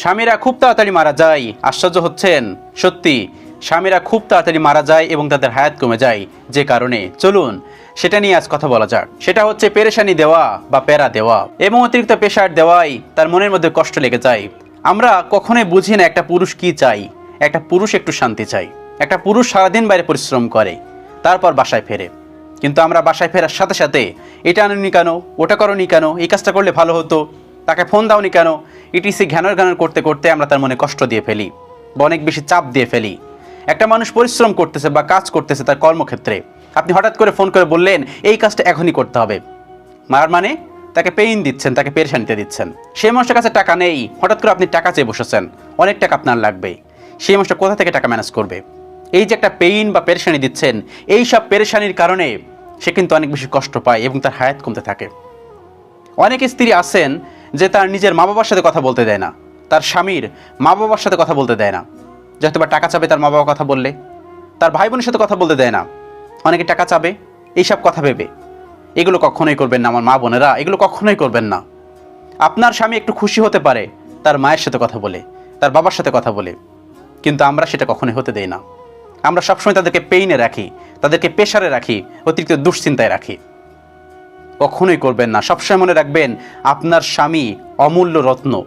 স্বামীরা খুব তাড়াতাড়ি মারা যায়। আশ্চর্য হচ্ছেন? সত্যি স্বামীরা খুব তাড়াতাড়ি মারা যায় এবং তাদের হায়াত কমে যায়। যে কারণে চলুন সেটা নিয়ে আজ কথা বলা যাক। সেটা হচ্ছে পেরেশানি দেওয়া বা প্যারা দেওয়া এবং অতিরিক্ত প্রেশার দেওয়াই তার মনের মধ্যে কষ্ট লেগে যায়। আমরা কখনোই বুঝি না একটা পুরুষ কি চাই। একটা পুরুষ একটু শান্তি চাই। একটা পুরুষ সারাদিন বাইরে পরিশ্রম করে, তারপর বাসায় ফেরে। কিন্তু আমরা বাসায় ফেরার সাথে সাথে এটা আনুনি কেন, ওটা করনি কেন, এই কাজটা করলে ভালো হতো, তাকে ফোন দাওনি কেন, ইটিসি ঘ্যানর ঘ্যানর করতে করতে আমরা তার মনে কষ্ট দিয়ে ফেলি বা অনেক বেশি চাপ দিয়ে ফেলি। একটা মানুষ পরিশ্রম করতেছে বা কাজ করতেছে তার কর্মক্ষেত্রে, আপনি হঠাৎ করে ফোন করে বললেন এই কাজটা এখনই করতে হবে, মার মানে তাকে পেইন দিচ্ছেন, তাকে পেরেশানিতে দিচ্ছেন। সেই মানুষের কাছে টাকা নেই, হঠাৎ করে আপনি টাকা চেয়ে বসেছেন, অনেক টাকা আপনার লাগবে, সেই মানুষটা কোথা থেকে টাকা ম্যানেজ করবে? এই যে একটা পেইন বা পেরেশানি দিচ্ছেন, এই সব পেরেশানির কারণে সে কিন্তু অনেক বেশি কষ্ট পায় এবং তার হায়াত কমতে থাকে। অনেক স্ত্রী আছেন যে তার নিজের মা বাবার সাথে কথা বলতে দেয় না, তার স্বামীর মা বাবার সাথে কথা বলতে দেয় না। যেহেতু বা টাকা চাবে তার মা বাবা কথা বললে, তার ভাই বোনের সাথে কথা বলতে দেয় না, অনেকে টাকা চাবে এইসব কথা ভেবে। এগুলো কখনোই করবেন না আমার মা বোনেরা, এগুলো কখনোই করবেন না। আপনার স্বামী একটু খুশি হতে পারে তার মায়ের সাথে কথা বলে, তার বাবার সাথে কথা বলে, কিন্তু আমরা সেটা কখনোই হতে দেই না। আমরা সবসময় তাদেরকে পেইনে রাখি, তাদেরকে প্রেশারে রাখি, অতিরিক্ত দুশ্চিন্তায় রাখি। কখনোই করবেন না। সবসময় মনে রাখবেন আপনার স্বামী অমূল্য রত্ন।